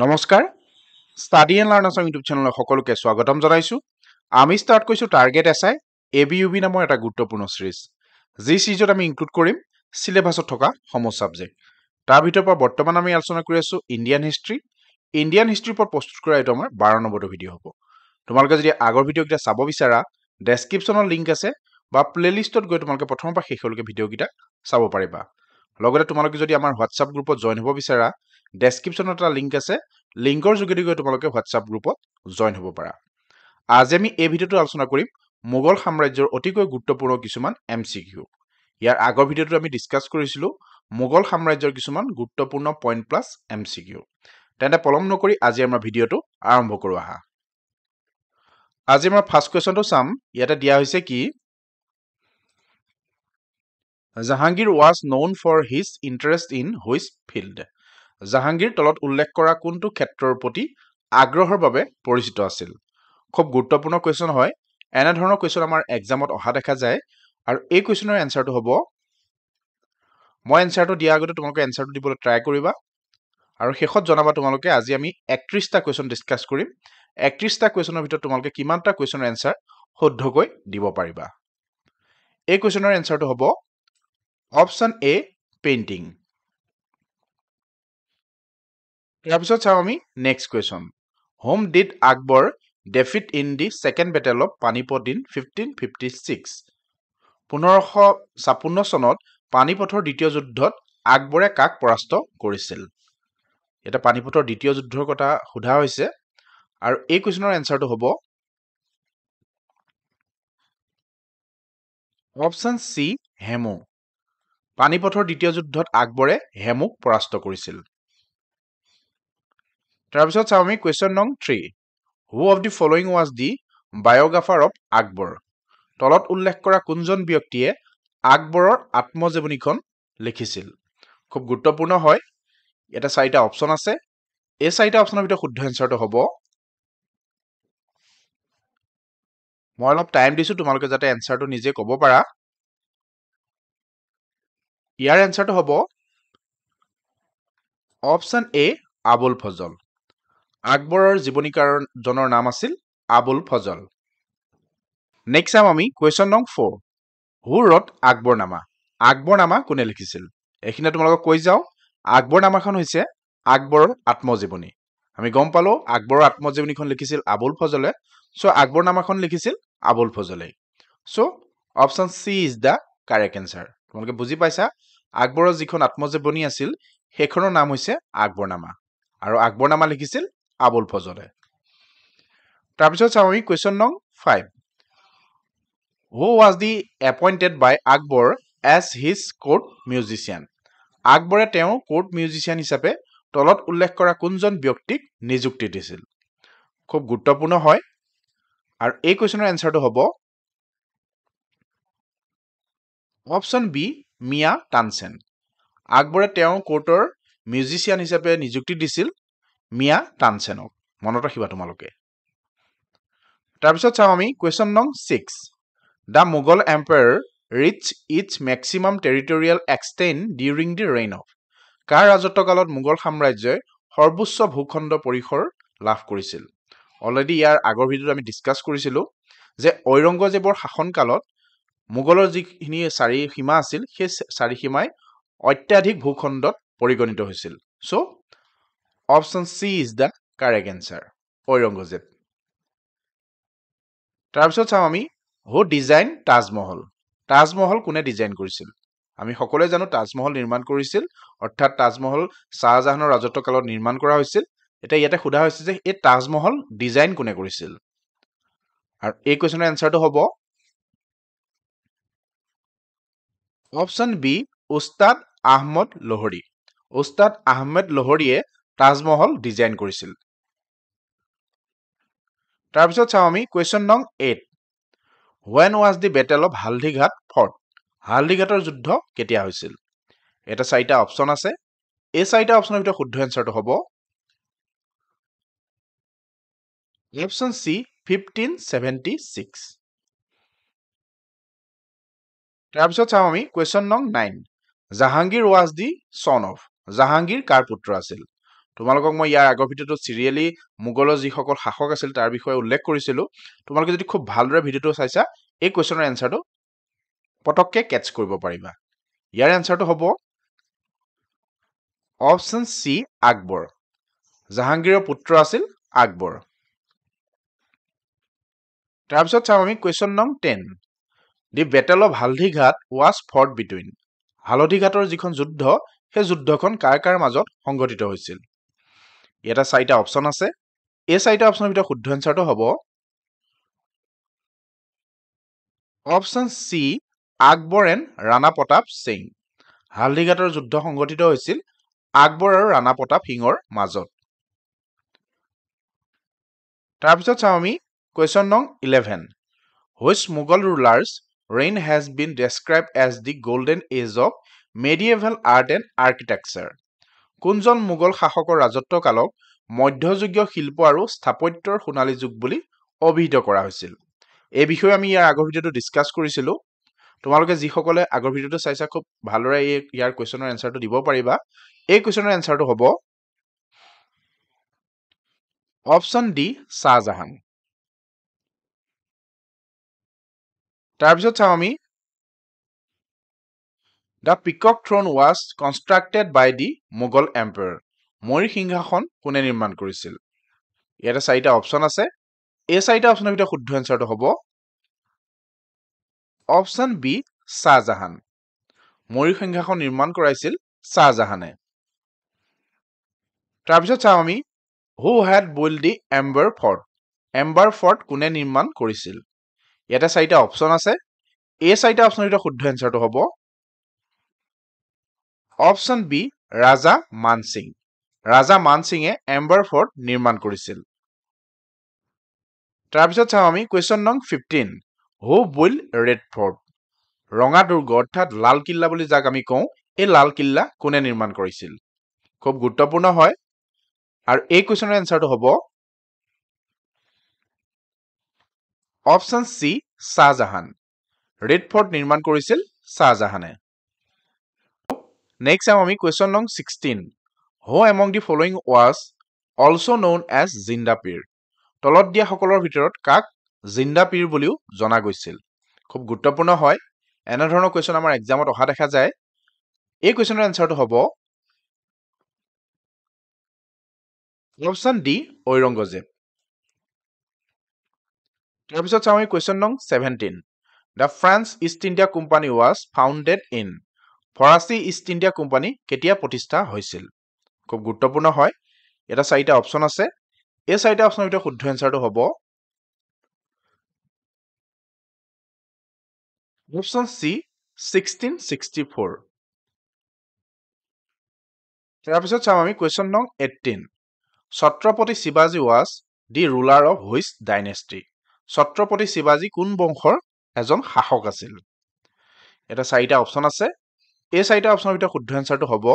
নমস্কাৰ study and learn Assam YouTube চেনেলৰ সকলোকে স্বাগতম জনাইছো আমি ষ্টাৰ্ট কৰিছো টাৰ্গেট এছআই এবিইউবি নামৰ এটা গুৰুত্বপূৰ্ণ সিৰিজ যি সিৰিজত আমি ইনক্লুড কৰিম সিলেবাছত থকা সমূহ সাবজেক্ট তাৰ ভিতৰৰ পৰা বৰ্তমান আমি আলোচনা কৰি আছো ইণ্ডিয়ান হিষ্ট্ৰীৰ ওপৰত প্ৰস্তুত কৰা এইটো আমাৰ 12 নম্বৰটো ভিডিঅ' হ'ব তোমালোকে যদি আগৰ ভিডিঅ'কেইটা চাব বিচাৰা ডেছক্ৰিপশ্যনৰ লিংক আছে বা প্লেলিষ্টত গৈ তোমালোকে প্ৰথমৰ পৰা শেষলৈকে ভিডিঅ'কেইটা চাব পাৰিবা লগতে তোমালোকে যদি আমাৰ হোৱাটছআপ গ্ৰুপত জইন হ'ব বিচাৰা ডেছক্ৰিপশ্যনত এটা লিংক আছে লিংকৰ যোগেদি গৈ তোমালোকে হোৱাটছআপ গ্ৰুপত জইন হ'ব পাৰা আজি আমি এই ভিডিঅ'টো আলোচনা কৰিম মোগল সাম্ৰাজ্যৰ অতিকৈ গুৰুত্বপূৰ্ণ কিছুমান এমচিকিউ ইয়াৰ আগৰ ভিডিঅ'টো আমি ডিসকাস কৰিছিলো মোগল সাম্ৰাজ্যৰ কিছুমান গুৰুত্বপূৰ্ণ পইণ্ট প্লাস এমচিকিউ তেন্তে পলম নকৰি আজি আমাৰ ভিডিঅ'টো আৰম্ভ কৰো আহা আজি আমাৰ ফাৰ্ষ্ট কোৱেশ্চনটো চাম ইয়াতে দিয়া হৈছে কি Jahangir was known for his interest in which field Jahangir তলত উল্লেখ কৰা কোনটো ক্ষেত্ৰৰ প্ৰতি আগ্ৰহৰ বাবে পৰিচিত আছিল খুব গুৰুত্বপূৰ্ণ কোৱেশ্চন হয় এনে ধৰণৰ কোৱেশ্চন আমাৰ এক্সামত অহা দেখা যায় আৰু এই কোৱেশ্চনৰ এনসাৰটো হ'ব মই এনসাৰটো দিয়া আগতে তোমালোকে এনসাৰটো দিবলৈ ট্ৰাই কৰিবা আৰু শেষত জনাবা তোমালোকে আজি আমি 31টা কোৱেশ্চন ডিসকাস কৰিম 31টা কোৱেশ্চনৰ ভিতৰত তোমালোকে কিমানটা কোৱেশ্চনৰ এনসাৰ শুদ্ধকৈ দিব পাৰিবা এই কোৱেশ্চনৰ এনসাৰটো হ'ব অপচন এ পেইন্টিং তাৰপিছত চাও আমি next question whom did Akbar defeat in the second battle of Panipat in 1556 1556 চনত পানিপথৰ দ্বিতীয় যুদ্ধত আকবৰে কাক পৰাস্ত কৰিছিল এটা পানিপথৰ দ্বিতীয় যুদ্ধৰ কথা সোধা হৈছে আৰু এই কোৱেশ্চনৰ এনসাৰটো হ'ব অপচন সি হেমু পানিপথৰ দ্বিতীয় যুদ্ধত আকবৰে হেমুক পৰাস্ত কৰিছিল তাৰপিছত চাও আমি কোৱেশ্চন নং 3 who of the following was the biographer of Akbar তলত উল্লেখ কৰা কোনজন ব্যক্তিয়ে আকবৰৰ আত্মজীৱনীখন লিখিছিল খুব গুৰুত্বপূৰ্ণ হয় এটা চাৰিটা অপচন আছে এই চাৰিটা অপচনৰ ভিতৰত শুদ্ধ এনসাৰটো হ'ব মই অলপ টাইম দিছো তোমালোকে যাতে এনসাৰটো নিজে ক'ব পাৰা ইয়াৰ এনসাৰটো হ'ব অপচন এ আবুল ফজল আকবৰৰ জীৱনীকাৰজনৰ নাম আছিল আবুল ফজল নেক্সট চাম আমি কোৱেশ্চন নং 4 হু ৰট আকবৰনামা কোনে লিখিছিল এখিনে তোমালোকক কৈ যাও আকবৰনামাখন হৈছে আকবৰৰ আত্মজীৱনী আমি গম পালো আকবৰৰ আত্মজীৱনীখন লিখিছিল আবুল ফজলে সো আকবৰনামাখন লিখিছিল আবুল ফজলে so option C is the correct answer তোমালোকে বুজি পাইছা আকবৰৰ যিখন আত্মজীৱনী আছিল সেইখনৰ নাম হৈছে আকবৰনামা আৰু আকবৰনামা লিখিছিল আবুল ফজলে তাৰপিছত চাও আমি কোৱেশ্চন নং 5 who was the appointed by Akbar as his court musician আকবৰে তেওঁ কোৰ্ট মিউজিচিয়ান হিচাপে তলত উল্লেখ কৰা কোনজন ব্যক্তিক নিযুক্তি দিছিল খুব গুৰুত্বপূৰ্ণ হয় আৰু এই কোৱেশ্চনৰ এনসাৰটো হ'ব অপচন বি মিয়া তানসেন আকবৰে তেওঁ কোৰ্টৰ মিউজিচিয়ান হিচাপে নিযুক্তি দিছিল মিয়া তানসেনক মনত ৰাখিবা তোমালোকে তাৰপিছত চাও আমি কোৱেশ্চন নং 6 The Mughal Empire reached its maximum territorial extent during the reign of কাৰ ৰাজত্বকালত মোগল সাম্ৰাজ্যই সৰ্বোচ্চ ভূখণ্ড পৰিসৰ লাভ কৰিছিল অলৰেডি ইয়াৰ আগৰ ভিডিঅ'ত আমি ডিসকাস কৰিছিলো যে ঔৰংগজেবৰ শাসনকালত মোগলৰ যিখিনি চাৰি সীমা আছিল সেই চাৰি সীমাই অত্যাধিক ভূখণ্ডত পৰিগণিত হৈছিল so option C is the correct answer Aurangzeb তাৰপিছত চাও আমি হু ডিজাইন তাজমহল কোনে ডিজাইন কৰিছিল আমি সকলোৱে জানো তাজমহল নিৰ্মাণ কৰিছিল অৰ্থাৎ তাজমহল শাহজাহানৰ ৰাজত্বকালত নিৰ্মাণ কৰা হৈছিল এটা ইয়াতে সোধা হৈছে যে এই তাজমহল ডিজাইন কোনে কৰিছিল আৰু এই কোৱেশ্চনৰ এনসাৰটো হ'ব অপচন বি উস্তাদ আহমদ লোহৰীয়ে তাজমহল ডিজাইন কৰিছিল তাৰপিছত চাও আমি কোৱেশ্চন নং 8 when was the battle of হালদিঘাট fought হালদিঘাটৰ যুদ্ধ কেতিয়া হৈছিল এটা চাৰিটা অপচন আছে এই চাৰিটা অপচনৰ ভিতৰত শুদ্ধ এনসাৰটো হ'ব অপচন সি 1576 তাৰপিছত চাও আমি কোৱেশ্চন নং 9 Jahangir was the son of Jahangir কাৰ পুত্ৰ আছিল তোমালোকক মই ইয়াৰ আগৰ ভিডিঅ'টো চিৰিয়েলি মোগলৰ যিসকল শাসক আছিল তাৰ বিষয়ে উল্লেখ কৰিছিলোঁ তোমালোকে যদি খুব ভালদৰে ভিডিঅ'টো চাইছা এই কুৱেশ্যনৰ এনচাৰটো পটককৈ কেটচ কৰিব পাৰিবা ইয়াৰ এনচাৰটো হ'ব অপশ্যন চি আকবৰ জাহাংগীৰৰ পুত্ৰ আছিল আকবৰ তাৰপিছত চাম আমি কুৱেশ্যন নং 10 the battle of Haldighati was fought between হালদিঘাটৰ যিখন যুদ্ধ সেই যুদ্ধখন কাৰ কাৰ মাজত সংঘটিত হৈছিল ইয়াতে 4টা অপশ্যন আছে এই 4টা অপশ্যনৰ ভিতৰত শুদ্ধ এনচাৰটো হ'ব option C Akbar and Rana Pratap Singh হালদিঘাটৰ যুদ্ধ সংঘটিত হৈছিল আকবৰ আৰু ৰাণা প্ৰতাপ সিঙৰ মাজত তাৰপিছত চাওঁ আমি কুৱেশ্যন নং 11 which Mughal rulers reign has been described as the golden age of medieval art and architecture কোনজন মোগল শাসকৰ ৰাজত্ব কালক মধ্যযুগীয় শিল্প আৰু স্থাপত্যৰ সোণালী যুগ বুলি অভিহিত কৰা হৈছিল এই বিষয়ে আমি ইয়াৰ আগৰ ভিডিঅ'টো ডিসকাস কৰিছিলোঁ তোমালোকে যিসকলে আগৰ ভিডিঅ'টো চাইছা খুব ভালদৰে ইয়াৰ কুৱেশ্যনৰ এনচাৰটো দিব পাৰিবা এই কুৱেশ্যনৰ এনচাৰটো হ'ব অপশ্যন ডি শাহজাহান তাৰপিছত চাওঁ আমি The Peacock Throne was constructed by the Mughal Emperor. ময়ূৰ সিংহাসন কোনে নিৰ্মাণ কৰিছিল ইয়াতে 4টা অপশ্যন আছে এই 4টা অপশ্যনৰ ভিতৰত শুদ্ধ এনচাৰটো হ'ব অপশ্যন বি শাহজাহান ময়ূৰ সিংহাসন নিৰ্মাণ কৰাইছিল শাহজাহানে তাৰপিছত চাওঁ আমি who had built the Amber fort কোনে নিৰ্মাণ কৰিছিল ইয়াতে 4টা অপশ্যন আছে এই 4টা অপশ্যনৰ ভিতৰত শুদ্ধ এনচাৰটো হ'ব অপশ্যন বি ৰাজা মানসিং ৰাজা মানসিঙে এম্বাৰ ফৰ্ট নিৰ্মাণ কৰিছিল তাৰপিছত চাওঁ আমি কুৱেশ্যন নং 15 হু বুইল ৰেড ফৰ্ট ৰঙা দুৰ্গ অৰ্থাৎ লাল কিল্লা বুলি যাক আমি কওঁ এই লাল কিল্লা কোনে নিৰ্মাণ কৰিছিল খুব গুৰুত্বপূৰ্ণ হয় আৰু এই কুৱেশ্যনৰ এনচাৰটো হ'ব option C Shah Jahan red fort নিৰ্মাণ কৰিছিল শাহজাহানে নেক্সট চাওঁ আমি কুৱেশ্যন নং 16 who among the following was also known as Zinda Pir তলত দিয়া সকলৰ ভিতৰত কাক জিন্দা পীৰ বুলিও জনা গৈছিল খুব গুৰুত্বপূৰ্ণ হয় এনেধৰণৰ কুৱেশ্যন আমাৰ এক্সামত অহা দেখা যায় এই কুৱেশ্যনৰ এনচাৰটো হ'ব অপশ্যন ডি ঔৰংগজেব তাৰপিছত চাওঁ আমি কুৱেশ্যন নং 17 the France east India company was founded in ফৰাচী ইষ্ট ইণ্ডিয়া কোম্পানী কেতিয়া প্ৰতিষ্ঠা হৈছিল খুব গুৰুত্বপূৰ্ণ হয় এটা 4টা অপশ্যন আছে এই 4টা অপশ্যনৰ ভিতৰত শুদ্ধ এনচাৰটো হ'ব অপশ্যন চি 1664 তাৰপিছত চাওঁ আমি কুৱেশ্যন নং 18 ছত্ৰপতি শিৱাজী was the ruler of which dynasty Chhatrapati শিৱাজী কোন বংশৰ এজন শাসক আছিল এটা 4টা অপশ্যন আছে এই 4টা অপশ্যনৰ ভিতৰত শুদ্ধ এনচাৰটো হ'ব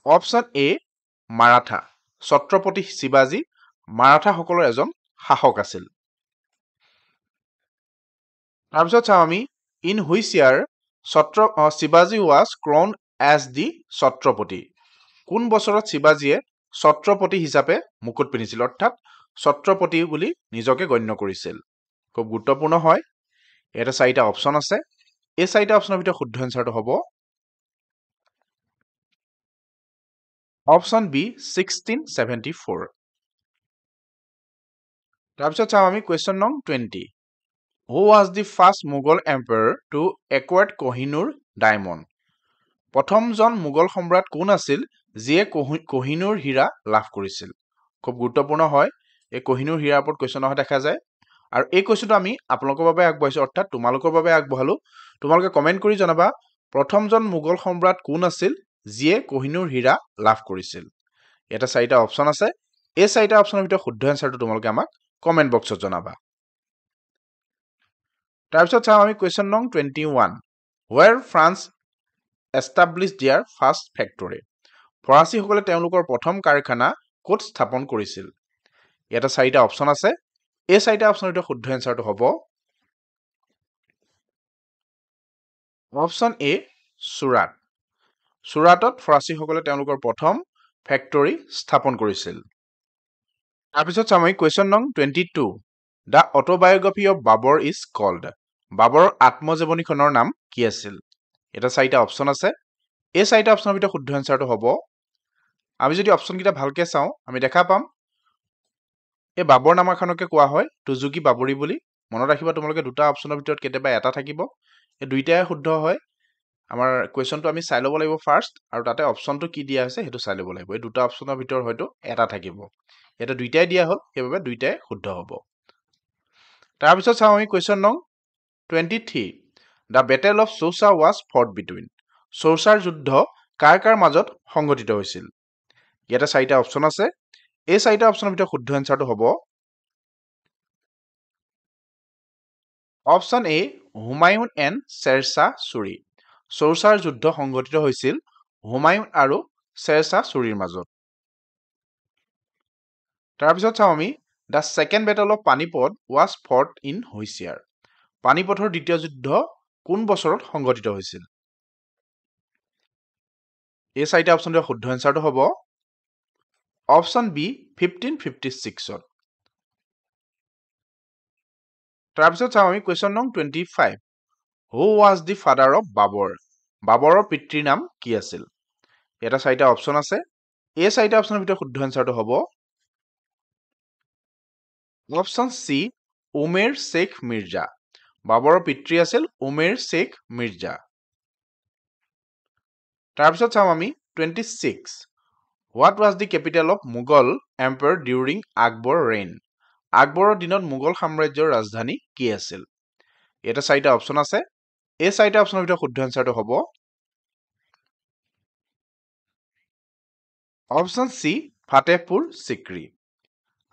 অপশ্যন এ মাৰাঠা ছত্ৰপতি শিৱাজী মাৰাঠাসকলৰ এজন শাসক আছিল তাৰপিছত চাওঁ আমি ইন হুইচ ইয়াৰ শিৱাজী was crown as the Chhatrapati কোন বছৰত শিৱাজীয়ে ছত্ৰপতি হিচাপে মুকুট পিন্ধিছিল অৰ্থাৎ ছত্ৰপতি বুলি নিজকে গণ্য কৰিছিল খুব গুৰুত্বপূৰ্ণ হয় ইয়াতে 4টা অপশ্যন আছে এই 4টা অপশ্যনৰ ভিতৰত শুদ্ধ এনচাৰটো হ'ব অপশ্যন বি 1674 তাৰপিছত চাওঁ আমি কুৱেশ্যন নং 20 who was the first Mughal emperor to acquire Kohinoor diamond প্ৰথমজন মোগল সম্ৰাট কোন আছিল যিয়ে কোহিনুৰ হীৰা লাভ কৰিছিল খুব গুৰুত্বপূৰ্ণ হয় এই কোহিনুৰ হীৰাৰ ওপৰত কুৱেশ্যন অহা দেখা যায় আৰু এই কুৱেশ্যনটো আমি আপোনালোকৰ বাবে আগবঢ়াইছো অৰ্থাৎ তোমালোকৰ বাবে আগবঢ়ালো তোমালোকে কমেণ্ট কৰি জনাবা প্ৰথমজন মোগল সম্ৰাট কোন আছিল যিয়ে কোহিনুৰ হীৰা লাভ কৰিছিল এটা 4টা অপশ্যন আছে এই 4টা অপশ্যনৰ ভিতৰত শুদ্ধ এনচাৰটো তোমালোকে আমাক কমেণ্ট বক্সত জনাবা তাৰপিছত চাওঁ আমি কুৱেশ্যন নং 21 ৱেৰ ফ্ৰান্স এষ্টাব্লিছ দিয়াৰ ফাৰ্ষ্ট ফেক্টৰী ফৰাচীসকলে তেওঁলোকৰ প্ৰথম কাৰখানা ক'ত স্থাপন কৰিছিল ইয়াতে 4টা অপশ্যন আছে এই 4টা অপশ্যনৰ ভিতৰত শুদ্ধ এনচাৰটো হ'ব অপশ্যন এ চুৰাট চুৰাটত ফৰাচীসকলে তেওঁলোকৰ প্ৰথম ফেক্টৰী স্থাপন কৰিছিল। তাৰপিছত চাম আমি কুৱেশ্যন নং 22 the অটোবায়োগ্ৰাফি of Babar is cold. বাবৰৰ আত্মজীৱনীখনৰ নাম কি আছিল? এটা 4টা অপশ্যন আছে। এই 4টা অপশ্যনৰ ভিতৰত শুদ্ধ এনচাৰটো হ'ব, আমি যদি অপশ্যনকেইটা ভালকে চাওঁ আমি দেখা পাম এই বাবৰ নামাখনকে কোৱা হয় টুজুকি বাবৰি বুলি। মনত ৰাখিবা তোমালোকে দুটা অপশ্যনৰ ভিতৰত কেতিয়াবা এটা থাকিব, এই দুইটাই শুদ্ধ হয়। আমাৰ কুৱেশ্যনটো আমি চাই ল'ব লাগিব ফাৰ্ষ্ট, আৰু তাতে অপশ্যনটো কি দিয়া হৈছে সেইটো চাই ল'ব লাগিব। এই দুটা অপশ্যনৰ ভিতৰত হয়তো এটা থাকিব, ইয়াতে দুইটাই দিয়া হ'ল, সেইবাবে দুইটাই শুদ্ধ হ'ব। তাৰপিছত চাওঁ আমি কুৱেশ্যন নং 23 the battle of Chausa was fought between. চৌচাৰ যুদ্ধ কাৰ কাৰ মাজত সংঘটিত হৈছিল? ইয়াতে 4টা অপশ্যন আছে। এই 4টা অপশ্যনৰ ভিতৰত শুদ্ধ এনচাৰটো হ'ব option A Humayun and Sher Shah চুৰি। চৌচাৰ যুদ্ধ সংঘটিত হৈছিল হুমায়ুন আৰু শ্বেৰশ্বাহ চুৰিৰ মাজত। তাৰপিছত চাওঁ আমি the second battle of Panipat was fought in which year. পানিপথৰ দ্বিতীয় যুদ্ধ কোন বছৰত সংঘটিত হৈছিল? এই 4টা অপশ্যনৰ শুদ্ধ এনচাৰটো হ'ব অপশ্যন বি 1556ত। তাৰপিছত চাওঁ আমি কুৱেশ্যন নং 25 হু ৱাজ দি ফাদাৰ অফ বাবৰ। বাবৰৰ পিতৃৰ নাম কি আছিল? এটা 4টা অপশ্যন আছে। এই 4টা অপশ্যনৰ ভিতৰত শুদ্ধ এনচাৰটো হ'ব অপশ্যন চি উমেৰ শ্বেখ মিৰ্জা। বাবৰৰ পিতৃ আছিল উমেৰ শ্বেখ মিৰ্জা। তাৰপিছত চাওঁ আমি 26 what was the capital of Mughal empire during Akbar reign. আকবৰৰ দিনত মোগল সাম্ৰাজ্যৰ ৰাজধানী কি আছিল? এটা 4টা অপশ্যন আছে। এই 4টা অপশ্যনৰ ভিতৰত শুদ্ধ এনচাৰটো হ'ব অপশ্যন চি ফাটেহপুৰ চিক্ৰী।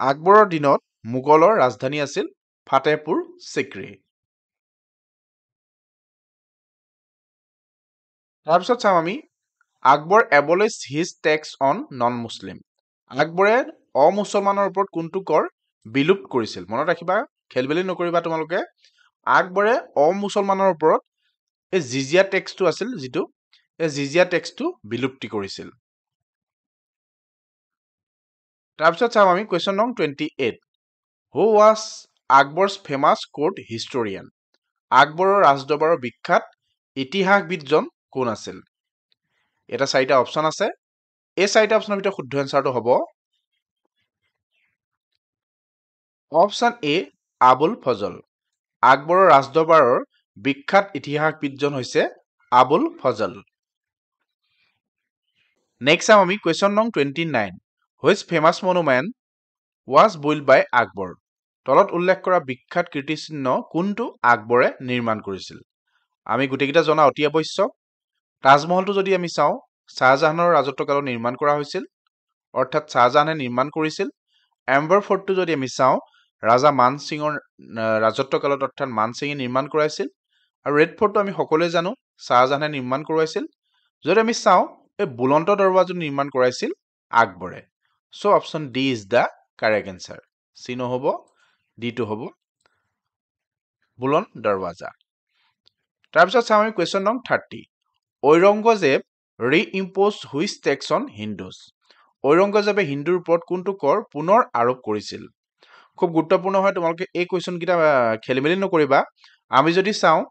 আকবৰৰ দিনত মোগলৰ ৰাজধানী আছিল ফাটেহপুৰ চিক্ৰী। তাৰপিছত চাওঁ আমি Akbar abolish his tax on non Muslim. আকবৰে অমুছলমানৰ ওপৰত কোনটো কৰ বিলুপ্ত কৰিছিল? মনত ৰাখিবা, খেলবেলি নকৰিবা তোমালোকে। আকবৰে অমুছলমানৰ ওপৰত এই জিজিয়া টেক্সটো আছিল যিটো, এই জিজিয়া টেক্সটো বিলুপ্তি কৰিছিল। তাৰপিছত চাওঁ আমি কুৱেশ্যন নং 28 who was Akbar's famous court historian. আকবৰৰ ৰাজদৰবাৰৰ বিখ্যাত ইতিহাসবিদজন কোন আছিল? এটা 4টা অপশ্যন আছে। এই 4টা অপশ্যনৰ ভিতৰত শুদ্ধ এনচাৰটো হ'ব অপশ্যন এ আবুল ফজল। আকবৰৰ ৰাজদৰবাৰৰ বিখ্যাত ইতিহাসবিদজন হৈছে আবুল ফজল। নেক্সট চাম আমি কুৱেশ্যন নং 29 which famous monument was build by Akbar. তলত উল্লেখ কৰা বিখ্যাত কীৰ্তিচিহ্ন কোনটো আকবৰে নিৰ্মাণ কৰিছিল? আমি গোটেইকেইটা জনা অতি আৱশ্যক। তাজমহলটো যদি আমি চাওঁ শ্বাহজাহানৰ ৰাজত্বকালত নিৰ্মাণ কৰা হৈছিল, অৰ্থাৎ শ্বাহজাহানে নিৰ্মাণ কৰিছিল। এম্বাৰ ফৰ্টটো যদি আমি চাওঁ ৰাজা মানসিঙৰ ৰাজত্বকালত, অৰ্থাৎ মানসিঙে নিৰ্মাণ কৰাইছিল। আৰু ৰেড ফৰ্টটো আমি সকলোৱে জানো শ্বাহজাহানে নিৰ্মাণ কৰোৱাইছিল। যদি আমি চাওঁ এই বুলন্ত দৰৱাজাটো নিৰ্মাণ কৰাইছিল আকবৰে। So' option D is the correct answer. C নহ'ব, ডিটো হ'ব বুলন্ত দৰৱাজা। তাৰপিছত চাওঁ আমি কুৱেশ্যন নং 30 Aurangzeb ৰি-ইম্প'জ which tax on Hindus. ঔৰংগজেবে হিন্দুৰ ওপৰত কোনটো কৰ পুনৰ আৰোপ কৰিছিল? খুব গুৰুত্বপূৰ্ণ হয়, তোমালোকে এই কুৱেশ্যন কেইটা খেলি মেলি নকৰিবা। আমি যদি চাওঁ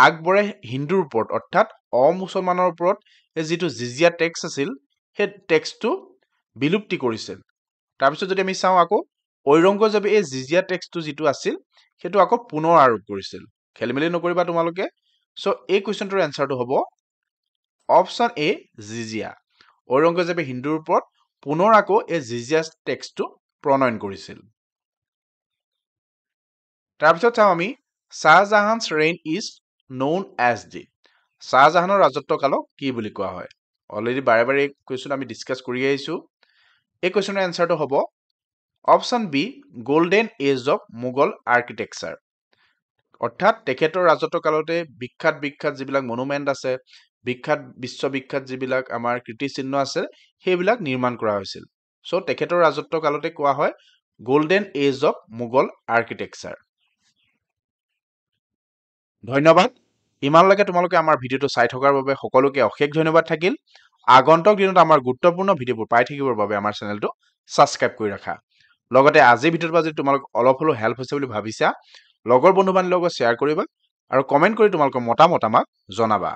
আকবৰে হিন্দুৰ ওপৰত, অৰ্থাৎ অমুছলমানৰ ওপৰত এই যিটো জিজিয়া টেক্স আছিল সেই টেক্সটো বিলুপ্তি কৰিছিল। তাৰপিছত যদি আমি চাওঁ আকৌ ঔৰংগজেবে এই জিজিয়া টেক্সটো যিটো আছিল সেইটো আকৌ পুনৰ আৰোপ কৰিছিল। খেলি মেলি নকৰিবা তোমালোকে। চ' এই কুৱেশ্যনটোৰ এনচাৰটো হ'ব অপশ্যন এ জিজিয়া। ঔৰংগজেবে হিন্দুৰ ওপৰত পুনৰ আকৌ এই জিজিয়া টেক্সটো প্ৰণয়ন কৰিছিল। তাৰপিছত চাওঁ আমি Shahjahan's reign is known as the. শ্বাহজাহানৰ ৰাজত্ব কালক কি বুলি কোৱা হয়? অলৰেডি বাৰে বাৰে এই কুৱেশ্যন আমি ডিছকাছ কৰি আহিছোঁ। এই কুৱেশ্যনৰ এনচাৰটো হ'ব option B golden age of Mughal architecture. অৰ্থাৎ তেখেতৰ ৰাজত্ব কালতে বিখ্যাত যিবিলাক মনুমেণ্ট আছে, বিশ্ববিখ্যাত যিবিলাক আমাৰ কীৰ্তিচিহ্ন আছে সেইবিলাক নিৰ্মাণ কৰা হৈছিল। চ' তেখেতৰ ৰাজত্ব কালতে কোৱা হয় golden age of Mughal architecture. ধন্যবাদ। ইমানলৈকে তোমালোকে আমাৰ ভিডিঅ'টো চাই থকাৰ বাবে সকলোকে অশেষ ধন্যবাদ থাকিল। আগন্তুক দিনত আমাৰ গুৰুত্বপূৰ্ণ ভিডিঅ'বোৰ পাই থাকিবৰ বাবে আমাৰ চেনেলটো ছাবস্ক্ৰাইব কৰি ৰাখা। লগতে আজিৰ ভিডিঅ'ৰ পৰা যদি তোমালোক অলপ হ'লেও হেল্প হৈছে বুলি ভাবিছা, লগৰ বন্ধু বান্ধৱীৰ লগত শ্বেয়াৰ কৰিবা আৰু কমেণ্ট কৰি তোমালোকৰ মতামত আমাক জনাবা।